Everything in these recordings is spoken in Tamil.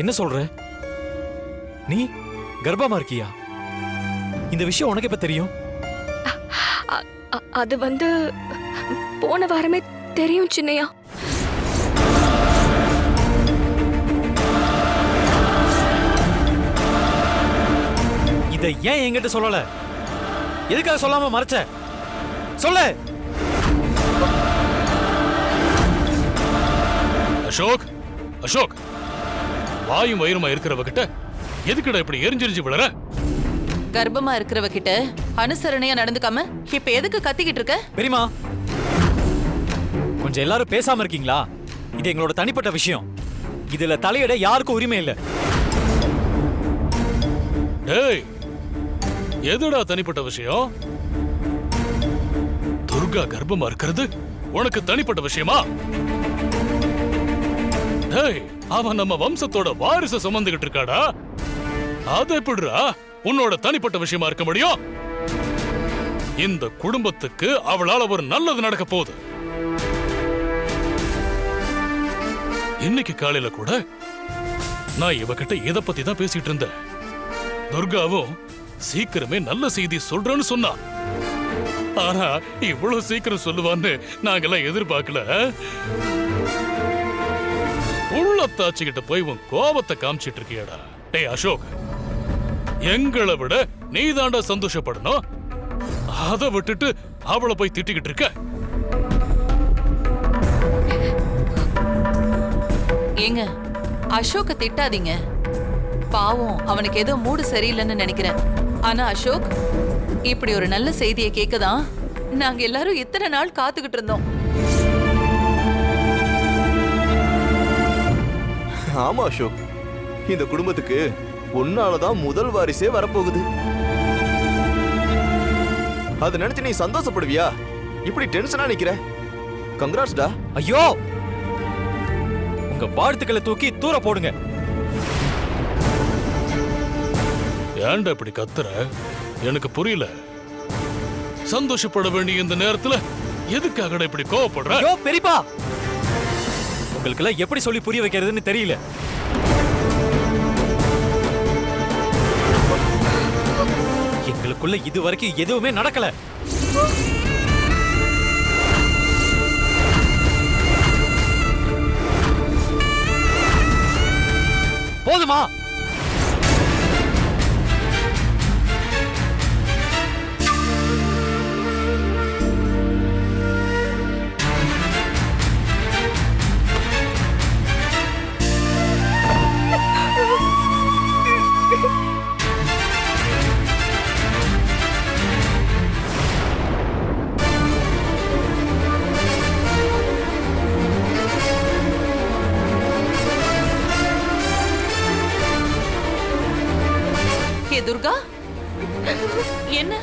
என்ன சொல்ற? நீ கர்ப்பமா இருக்கியா? இந்த விஷயம் உனக்கு எப்ப தெரியும்? அது போன வாரமே தெரியும் சின்னையா. இதை ஏன் என்கிட்ட சொல்லல? எதுக்காக சொல்லாம மறைச்ச? சொல்லு. அசோக், அசோக், வாயும் வயிறுமா இருக்கிறவகிட்ட எதுக்குடா இப்படி எரிஞ்செரிஞ்சு விழற? கர்ப்பமா இருக்கிறவ கிட்ட அனுசரணையா நடந்துக்காம இப்ப எதுக்கு கத்திக்கிட்டு இருக்க? பெரியமா, கொஞ்சம் எல்லாரும் பேசாம இருக்கீங்களா? இது எங்களோட தனிப்பட்ட விஷயம். இதுல தலையிட யாருக்கும் உரிமை இல்ல. டேய், எதுடா தனிப்பட்ட விஷயம்? துர்கா கர்ப்பமா இருக்கிறது உனக்கு தனிப்பட்ட விஷயமா? டேய், அவன் நம்ம வம்சத்தோட வாரிசை சுமந்துகிட்டு இருக்காடா. அது எப்படிடா உன்னோட தனிப்பட்ட விஷயமா இருக்க முடியும்? இந்த குடும்பத்துக்கு அவளால ஒரு நல்லது நடக்க போகுது. இன்னைக்கு காலையில கூட நான் இவகிட்ட இத பத்தி தான் பேசிட்டு இருந்தேன். துர்காவும் சீக்கிரமே நல்ல செய்தி சொல்றேன்னு சொன்னா. ஆனா இவ்வளவு சீக்கிரம் சொல்லுவான்னு நாங்கெல்லாம் எதிர்பார்க்கல. உள்ளத்தாச்சிக்கிட்ட போய் உன் கோபத்தை காமிச்சிட்டு இருக்கியாடா. டேய் அசோக், எங்களை விட நீ தாண்டா சந்தோஷப்படணும். அதை விட்டுட்டு அவளை போய் திட்டிக்கிட்டு இருக்க. ஏங்க, அசோக்க திட்டாதீங்க. பாவம், அவனுக்கு ஏதோ மூடு சரியில்லைன்னு நினைக்கிறேன். ஆனா அசோக், இப்படி ஒரு நல்ல செய்தியை கேட்கதான் நாங்க எல்லாரும் இத்தனை நாள் காத்துக்கிட்டு இருந்தோம். ஆமா அசோக், இந்த குடும்பத்துக்கு உன்னாலதான் முதல் வாரிசே வரப்போகுது. அதை நினைச்சு நீ சந்தோஷப்படுவியா? இப்படி டென்ஷனா நிக்கிற? கங்க்ராட்ஸ்டா. ஐயோ, உங்க வாழ்த்துக்களை தூக்கி தூர போடுங்க. ஏன்டா இப்படி கத்துற? எனக்கு புரியல. சந்தோஷப்பட வேண்டிய இந்த நேரத்துல எதுக்காக இப்படி கோவப்படுற? ஐயோ பெரியப்பா, உங்களுக்கு எல்லாம் எப்படி சொல்லி புரிய வைக்கிறதுன்னு தெரியல. எங்களுக்குள்ள இது வரைக்கும் எதுவுமே நடக்கல. போதுமா? துர்கா, என்ன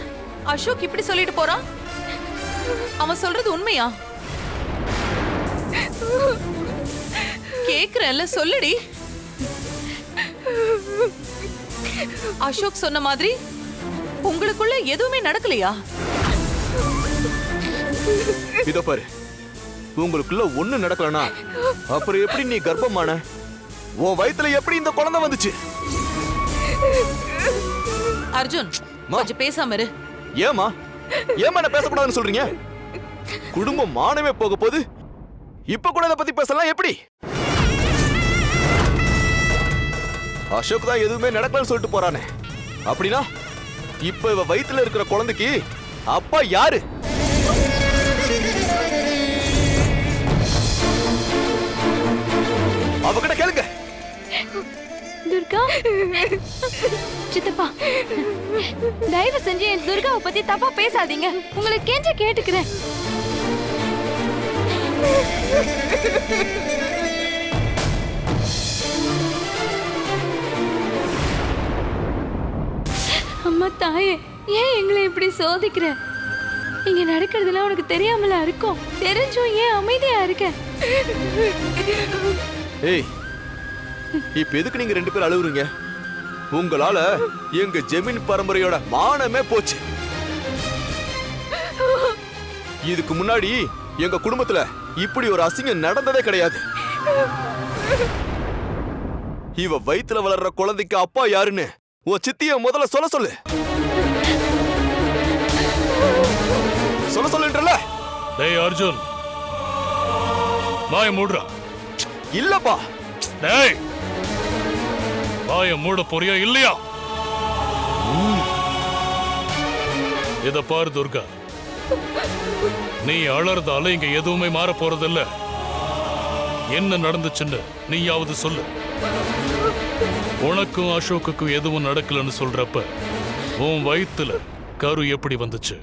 அசோக் இப்படி சொல்லிட்டு போறான்? அவன் சொல்றது உண்மையா? கேக்குறேன்ல, சொல்லுடி. அசோக் சொன்ன மாதிரி உங்களுக்குள்ள எதுவுமே நடக்கலையா? இதோ பாரு, உங்களுக்குள்ள ஒண்ணு நடக்கலனா அப்புறம் எப்படி நீ கர்ப்பமான? உன் வயித்துல எப்படி இந்த குழந்தை வந்துச்சு? அர்ஜுன், கொஞ்சம் பேசாம இரு. ஏமா என்ன பேசக்கூடாதுன்னு சொல்றீங்க? குடும்பம் மானமே போக போது இப்ப கூட இதை பத்தி பேசலாம் எப்படி? அசோக் தான் எதுவுமே நடக்கலன்னு சொல்லிட்டு போறானே. அப்படின்னா இப்ப இவ வயித்துல இருக்கிற குழந்தைக்கு அப்பா யாரு? அவகிட்ட கேளுங்க. துர்கா, சித்தப்பா, தயவு செஞ்சு என் துர்காவை பத்தி தப்பா பேசாதீங்க. உங்களை கெஞ்ச கேட்டுக்கிறேன். அம்மா தாயே, ஏன் எங்களை இப்படி சோதிக்கிற? இங்க நடக்கிறதுலாம் உனக்கு தெரியாமலா இருக்கும்? தெரிஞ்சும் ஏன் அமைதியா இருக்க? ஏய், இப்ப எதுக்கு நீங்க ரெண்டு பேரும் அழுவுறீங்க? உங்களால எங்க ஜெமீன் பரம்பரையோட மானமே போச்சு. இதுக்கு முன்னாடி எங்க குடும்பத்துல இப்படி ஒரு அசிங்கம் நடந்ததே கிடையாது. இவ வயித்துல வளர்ற குழந்தைக்கு அப்பா யாருன்னு உன் சித்திய முதல்ல சொல்ல சொல்லு. சொல்ல சொல்லுன்றல. டேய் அர்ஜுன், வாய மூடுறா. இல்லப்பா. டேய், வாய மூட போறியா இல்லையா? இத பாரு துர்கா, நீ அலறதால இங்க எதுவுமே மாற போறதில்ல. என்ன நடந்துச்சுன்னு நீயாவது சொல்லு. உனக்கும் அசோக்குக்கும் எதுவும் நடக்கலன்னு சொல்றப்ப உன் வயித்துல கரு எப்படி வந்துச்சு?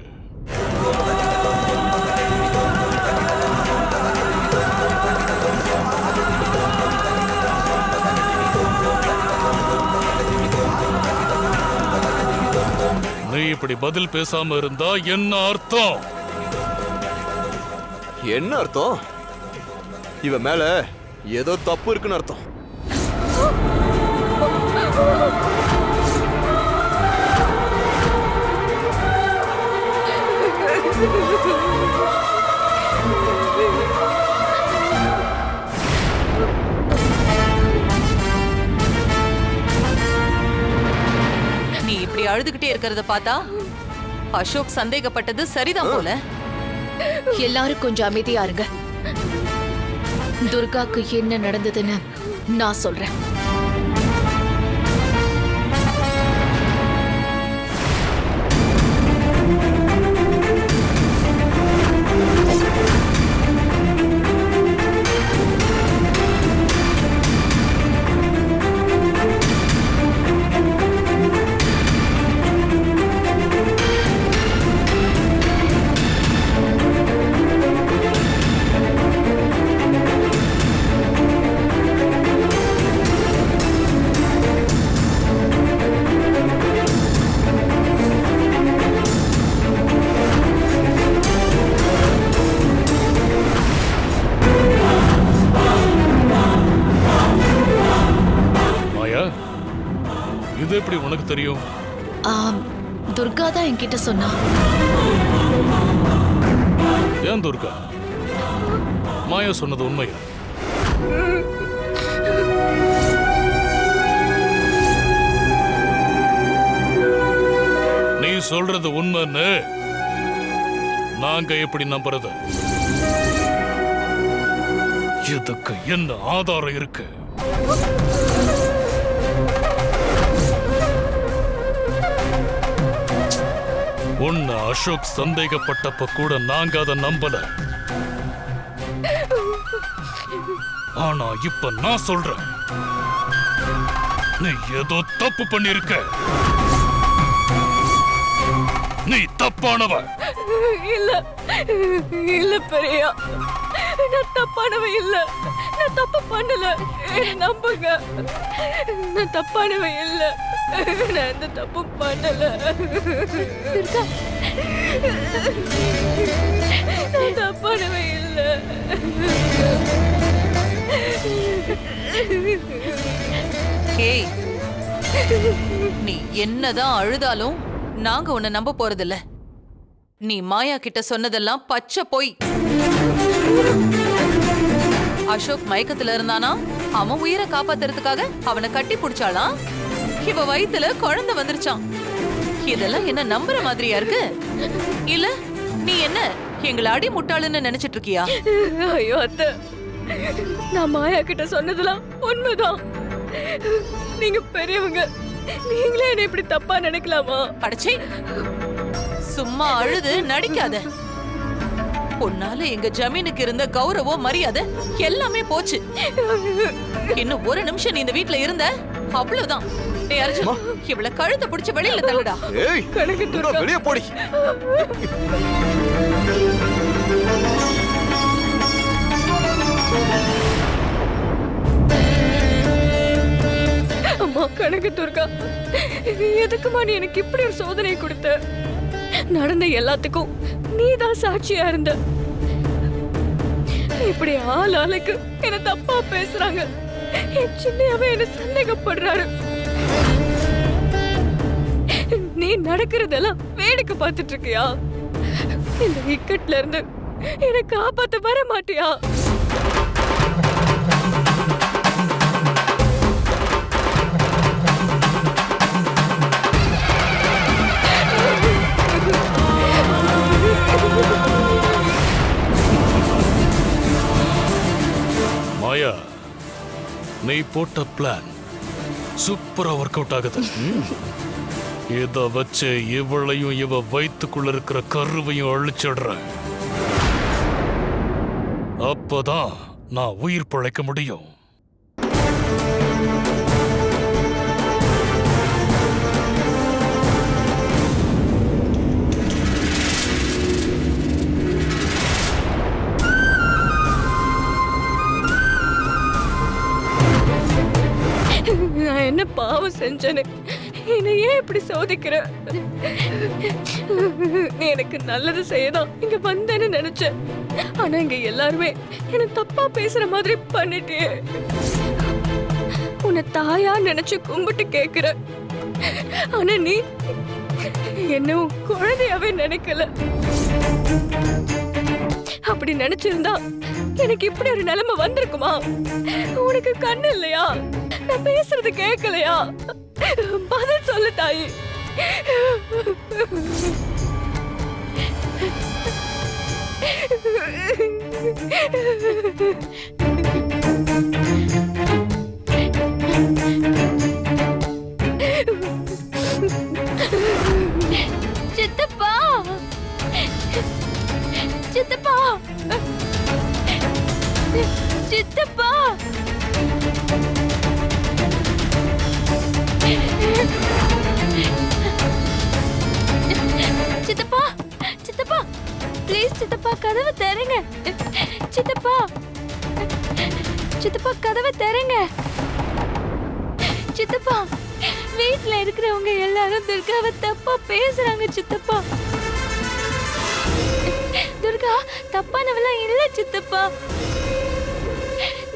நீ இப்படி பதில் பேசாம இருந்தா என்ன அர்த்தம்? என்ன அர்த்தம்? இவ மேல ஏதோ தப்பு இருக்குன்னு அர்த்தம். நீ இப்படி அழுதுகிட்டே இருக்கிறத பார்த்தா அசோக் சந்தேகப்பட்டது சரிதான் போல. எல்லாரும் கொஞ்சம் அமைதியா இருங்க. துர்காக்கு என்ன நடந்ததுன்னு நான் சொல்றேன். இது எப்படி உனக்கு தெரியும்? துர்கா தான் என்கிட்ட சொன்னா. ஏன் துர்கா, மாயா சொன்னது உண்மையா? நீ சொல்றது உண்மைன்னு நாங்க எப்படி நம்புறது? இதுக்கு என்ன ஆதாரம் இருக்கு? உன்னை அசோக் சந்தேகப்பட்டப்ப கூட நாங்க அதை நம்பல. ஆனா இப்ப நான் சொல்றேன், நீ ஏதோ தப்பு பண்ணிருக்க. நீ தப்பானவ. இல்ல இல்ல பெரியா, நான் தப்பானவ இல்ல. நான் தப்பு பண்ணல, என்ன நம்புங்க. நான் தப்பானவ இல்ல. நான் எந்த தப்பு பண்ணல. நான் தப்பானவ இல்ல. ஏய், நீ என்னதான் அழுதாலும் நாங்க உன்னை நம்ப போறதில்ல. நீ மாயா கிட்ட சொன்னதெல்லாம் பச்சை பொய். அசோக் மயக்கத்துல இருந்தானா, அவன் உயிரை காப்பாத்துறதுக்காக அவனை கட்டி பிடிச்சாலாம். இவ வயித்துல குழந்தை வந்துருச்சான். இதெல்லாம் என்ன நம்புற மாதிரியா இருக்கு? இல்ல நீ என்ன எங்களை அடி முட்டாளுன்னு நினைச்சிட்டு இருக்கியா? ஐயோ அத்தை, நான் மாயா கிட்ட சொன்னதெல்லாம் உண்மைதான். நீங்க பெரியவங்க, நீங்களே என்ன இப்படி தப்பா நினைக்கலாமா? அடச்சே, சும்மா அழுது நடிக்காத. உன்னால எங்க ஜமீனுக்கு இருந்த கௌரவம் மரியாதை எல்லாமே போச்சு. இன்னும் ஒரு நிமிஷம் நீ இந்த வீட்ல இருந்த அவ்வளவுதான். டேய் அர்ஜுன், இவள கழுத்தை பிடிச்சு வெளியில தள்ளுடா. ஏய், கணக்கு துர்கா, வெளிய போடி. அம்மா கணக்கு துர்கா, எதுக்குமா நீ எனக்கு இப்படி ஒரு சோதனை கொடுத்த? நடந்த எல்லாத்துக்கும் நீதான் சாட்சியா இருந்த. இப்படி ஆள் ஆளுக்கு என்ன தப்பா பேசுறாங்க. என் சின்னையாவே என்ன சந்தேகப்படுறாரு. நீ நடக்கிறதெல்லாம் வேடிக்கை பார்த்துட்டு இருக்கியா? இந்த இக்கட்ல இருந்து என்னை காப்பாத்த வர மாட்டியா? நீ போட்ட பிளான் சூப்பரா ஒர்க் அவுட் ஆகுது. இத வச்சு இவளையும் இவ வயித்துக்குள்ள இருக்கிற கருவையும் அழிச்சிடுற. அப்பதான் நான் உயிர் பிழைக்க முடியும். நான் என்ன பாவம் செஞ்சேன்னு என்னை ஏன் இப்படி சோதிக்கிற? நீ எனக்கு நல்லது செய்யதான் இங்க வந்தேன்னு நினைச்சேன். ஆனா இங்க எல்லாருமே என்ன தப்பா பேசுற மாதிரி பண்ணிட்டே. உன்னை தாயா நினைச்சு கும்பிட்டு கேக்குற. ஆனா நீ என்ன உன் குழந்தையாவே நினைக்கல. அப்படி நினைச்சிருந்தா எனக்கு இப்படி ஒரு நிலைமை வந்திருக்குமா? உனக்கு கண்ணு இல்லையா? நான் பேசுறது கேட்கலையா? பதில் சொல்லு தாயி. சித்தப்பா, சித்தப்பா, சித்தப்பா, சித்தப்பா, சித்தப்பா, ப்ளீஸ் சித்தப்பா கதவை திறங்க. சித்தப்பா, சித்தப்பா கதவை திறங்க. சித்தப்பா, வீட்ல இருக்கிறவங்க எல்லாரும் துர்காவை தப்பா பேசுறாங்க. சித்தப்பா, துர்கா தப்பானவெல்லாம் இல்ல. சித்தப்பா,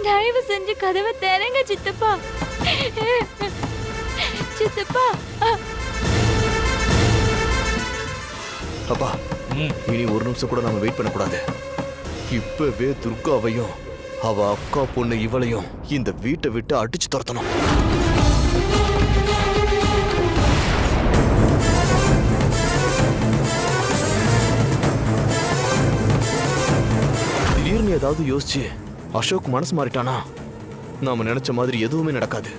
தயவு செஞ்சு கதவை திறங்க. சித்தப்பா, சித்தப்பா. அப்பா, இனி ஒரு நிமிஷம் கூட நம்ம வெயிட் பண்ணக்கூடாது. இப்பவே துர்காவையும் அவ அக்கா பொண்ணு இவளையும் இந்த வீட்டை விட்டு அடிச்சு துரத்தணும். திடீர்னு ஏதாவது யோசிச்சு அசோக் மனசு மாறிட்டானா நாம நினைச்ச மாதிரி எதுவுமே நடக்காது.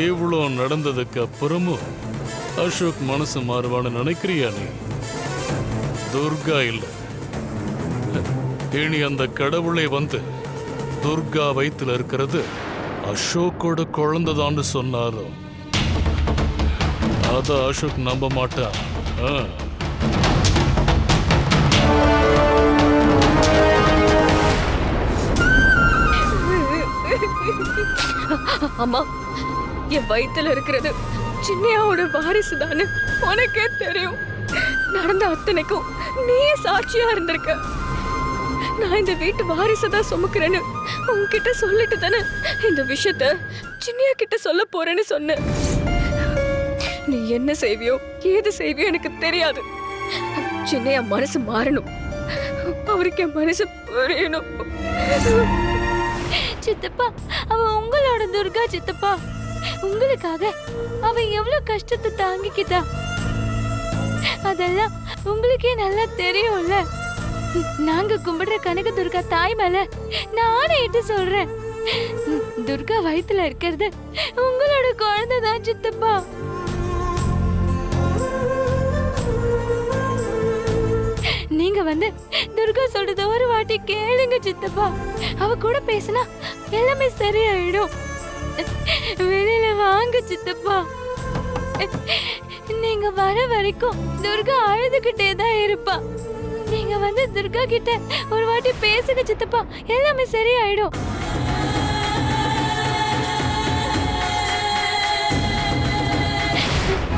இவ்வளோ நடந்ததுக்கு அப்புறமும் அசோக் மனசு மாறுவான்னு நினைக்கிறியா நீ? துர்கா இல்ல, இனி அந்த கடவுளை வந்து துர்கா வயித்துல இருக்கிறது அசோக்கோட குழந்தைதான்னு சொன்னாலும் அத அசோக் நம்ப மாட்டான். அம்மா, என் வயித்துல இருக்கிறது சின்னையாவோட வாரிசு தானே உனக்கே தெரியும். நடந்த அத்தனைக்கும் நீயே சாட்சியா இருந்திருக்க. நான் இந்த வீட்டு வாரிசதான் சுமக்கிறேன்னு உன்கிட்ட சொல்லிட்டு தானே இந்த விஷயத்த சின்னையா கிட்ட சொல்ல போறேன்னு சொன்ன. நீ என்ன செய்வியோ ஏது செய்வியோ எனக்கு தெரியாது. சின்னையா மனசு மாறணும், அவருக்கு என் மனசு புரியணும். சித்தப்பா, அவ உங்களோட துர்கா. சித்தப்பா, உங்களுக்காக அவ எவ்வளவு கஷ்டத்தை தாங்கிக்கிட்டா அதெல்லாம் உங்களுக்கே நல்லா தெரியும்ல. நாங்க கும்பிடுற கனக துர்கா தாய் மேல நானே இட்டு சொல்றேன், துர்கா வயித்துல இருக்கிறது உங்களோட குழந்தைதான். சித்தப்பா, நீங்க வந்து துர்கா சொல்றது ஒரு வாட்டி கேளுங்க. சித்தப்பா, அவ கூட பேசினா எல்லாமே சரியாயிடும். வெளியில வாங்க சித்தப்பா. நீங்க வர வரைக்கும் துர்கா அழுதுகிட்டே தான் இருப்பா. நீங்க வந்து துர்கா கிட்ட ஒரு வாட்டி பேசுங்க சித்தப்பா, எல்லாமே சரியாயிடும்.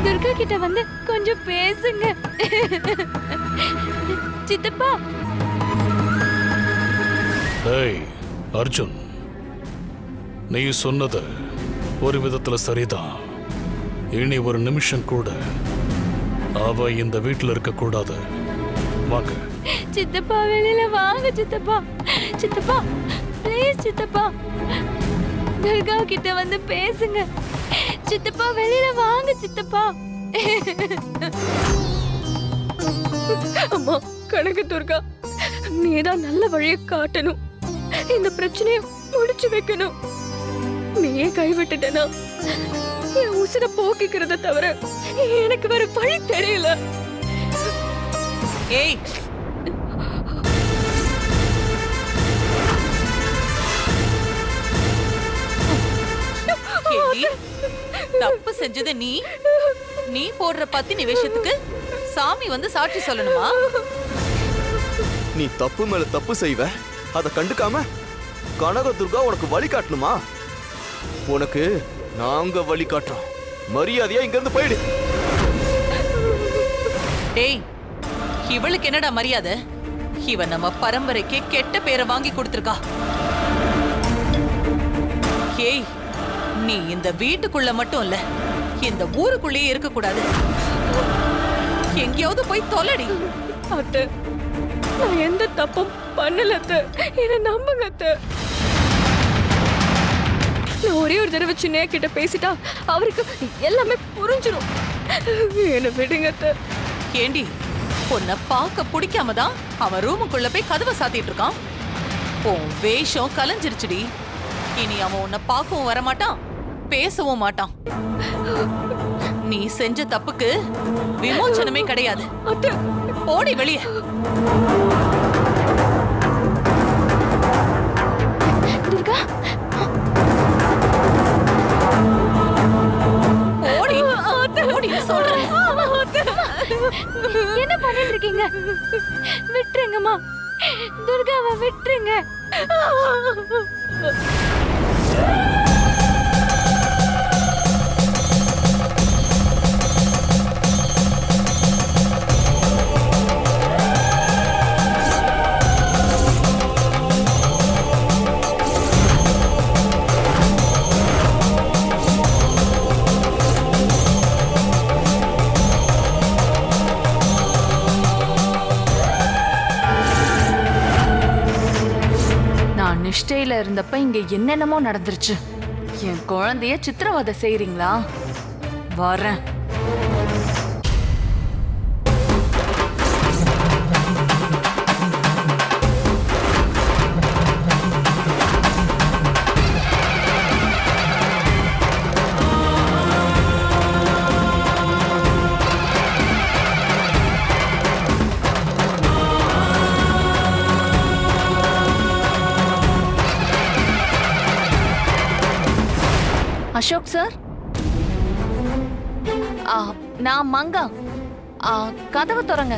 துர்கா கிட்ட வந்து கொஞ்சம் பேசுங்க சித்தப்பா. டேய் அர்ஜுன், நீ சொன்னது ஒரு விதத்துல சரிதான். இனி ஒரு நிமிஷம் கூட அவ இந்த வீட்டுல இருக்க கூடாது. வாங்க சித்தப்பா, வெளியில வாங்க சித்தப்பா. சித்தப்பா ப்ளீஸ் சித்தப்பா, துர்கா கிட்ட வந்து பேசுங்க சித்தப்பா. வெளியில வாங்க சித்தப்பா. அம்மா கனக துர்கா, நீதான் நல்ல வழியை காட்டணும். இந்த பிரச்சனையை முடிச்சு வைக்கணும். நீயே கைவிட்டுட்டேனா என் உசுர போக்கிக்கிறத தவிர எனக்கு வேற வழி தெரியல. ஏய், ஏண்டி, தப்பு செஞ்சது நீ நீ போடுற பத்தினி வேஷத்துக்கு சாமி வந்து சாட்சி சொல்லணுமா? நீ தப்பு மேல தப்பு செய்வ, அதை கண்டுக்காம கனகதுர்கா உனக்கு வழி காட்டணுமா? உனக்கு நாங்க வழி காட்டுறோம். மரியாதையா இங்க இருந்து போயிடு. டேய், இவளுக்கு என்னடா மரியாதை? இவ நம்ம பரம்பரைக்கு கெட்ட பேரை வாங்கி கொடுத்திருக்கா. ஏய், நீ இந்த வீட்டுக்குள்ள மட்டும் இல்ல, இந்த ஊருக்குள்ளேயே இருக்க கூடாது. எங்கேயாவது போய் தொலைடி. அத்தை, நான் எந்த தப்பும் பண்ணல அத்தை. என்ன நம்புங்க அத்தை. நான் ஒரே ஒரு தடவை சின்னையா கிட்ட பேசிட்டா அவருக்கு எல்லாமே புரிஞ்சிடும். என்ன விடுங்க அத்தை. ஏண்டி, உன்னை பார்க்க பிடிக்காம தான் அவன் ரூமுக்குள்ள போய் கதவை சாத்திட்டு இருக்கான். உன் வேஷம் கலைஞ்சிருச்சுடி. இனி அவன் உன்னை பார்க்கவும் வரமாட்டான், பேசவும் மாட்டான். நீ செஞ்ச தப்புக்கு விமோச்சனமே கிடையாது. அத்தை, போடி வெளியே. துர்கா, போடி, போடி சொல்றேன். என்ன பண்ணிட்டு இருக்கீங்க? விட்டுருங்கம்மா, துர்காவை விட்டுருங்க. நான் நிஷ்டையில இருந்தப்ப இங்க என்னென்னமோ நடந்துருச்சு. என் குழந்தைய சித்திரவதை செய்றீங்களா? வரேன். அசோக் சார், நான் மங்கா. கதவை திறங்க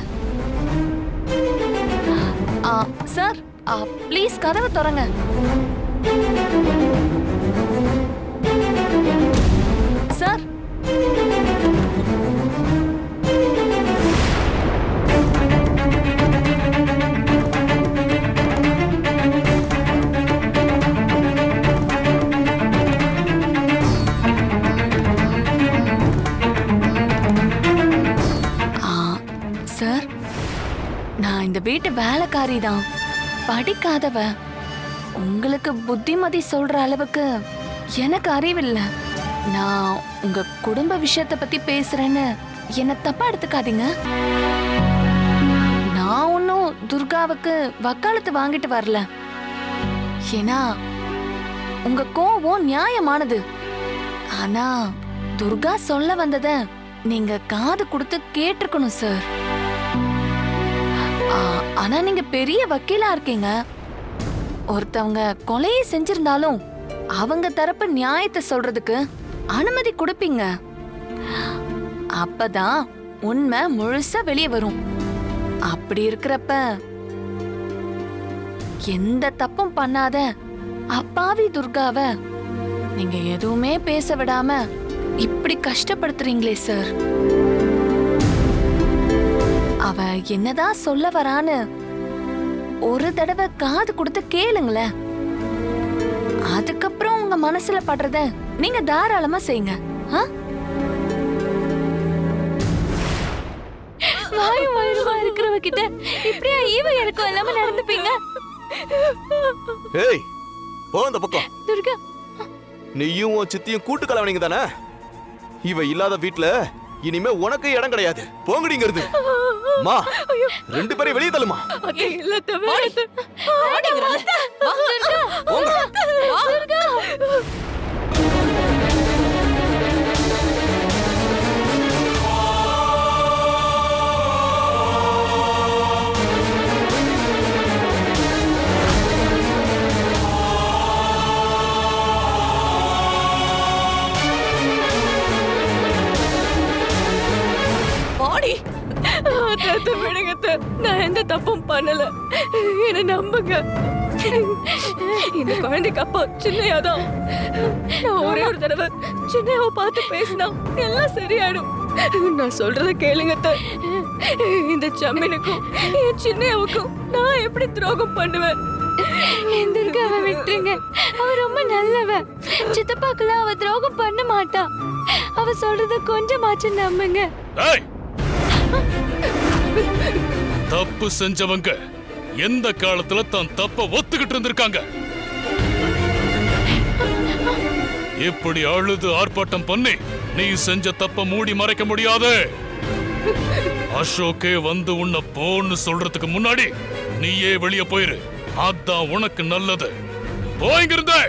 சார். ப்ளீஸ் கதவை திறங்க சார். சார், நான் இந்த வீட்டு வேலைக்காரி தான், படிக்காதவ. உங்களுக்கு புத்திமதி சொல்ற அளவுக்கு எனக்கு அறிவில்ல. நான் உங்க குடும்ப விஷயத்தை பத்தி பேசுறேன்னு என்ன தப்பா எடுத்துக்காதீங்க. நான் ஒன்னும் துர்காவுக்கு வக்காலத்து வாங்கிட்டு வரல. ஏன்னா உங்க கோவம் நியாயமானது. ஆனா துர்கா சொல்ல வந்தத நீங்க காது கொடுத்து கேட்டிருக்கணும் சார். ஆனா நீங்க பெரிய வக்கீலா இருக்கீங்க. ஒருத்தவங்க கொலையை செஞ்சிருந்தாலும் அவங்க தரப்பு நியாயத்தை சொல்றதுக்கு அனுமதி கொடுப்பீங்க. அப்பதான் உண்மை முழுசா வெளியே வரும். அப்படி இருக்கிறப்ப எந்த தப்பும் பண்ணாத அப்பாவி துர்காவை நீங்க எதுவுமே பேச விடாம இப்படி கஷ்டப்படுத்துறீங்களே சார். அவ என்னதான் சொல்ல வரான்னு ஒரு தடவை காது கொடுத்து கேளுங்களேன். அதுக்கப்புறம் உங்க மனசுல படுறத நீங்க தாராளமா செய்யுங்க. வாயும் வயிறுமா இருக்கிறவ கிட்ட இப்படியா ஈவ இருக்கும் எல்லாமே நடந்துப்பீங்க? ஏய், போ அந்த பக்கம். துர்கா, நீயும் உன் சித்தியும் கூட்டு கலவனிங்க தானே? இவ இல்லாத வீட்ல இனிமே உனக்கு இடம் கிடையாது. போங்கடிங்கிறது. மா ரெண்டு பேரையும் வெளியே தள்ளுமா. அத்தை இல்ல தவிர வாடிங்கறல. வா. வா. வாடி. அத்தை விடுங்க அத்தை. நான் எந்த தப்பும் பண்ணல. என்ன நம்புங்க. இந்த குழந்தைக்கு அப்பா சின்னையாதான். நான் ஒரே ஒரு தடவை சின்னையாவை பார்த்து பேசினா எல்லாம் சரியாயிடும். நான் சொல்றத கேளுங்க அத்தை. இந்த சம்மினுக்கும் என் சின்னையாவுக்கும் நான் எப்படி துரோகம் பண்ணுவேன்? துர்காவை விட்டுருங்க. அவ ரொம்ப நல்லவ. சித்தப்பாக்கெல்லாம் அவ துரோகம் பண்ண மாட்டா. அவ சொல்றது கொஞ்சமாச்சு நம்புங்க. ஏய்! தப்பு செஞ்சவங்க எந்த காலத்துல தான் தப்ப ஒத்துக்கிட்டு இருந்திருக்காங்க? இப்படி அழுது ஆர்ப்பாட்டம் பண்ணி நீ செஞ்ச தப்ப மூடி மறைக்க முடியாது. அசோக்கே வந்து உன்னை போன்னு சொல்றதுக்கு முன்னாடி நீயே வெளியே போயிரு. அதான் உனக்கு நல்லது. போய்ங்கிருந்தே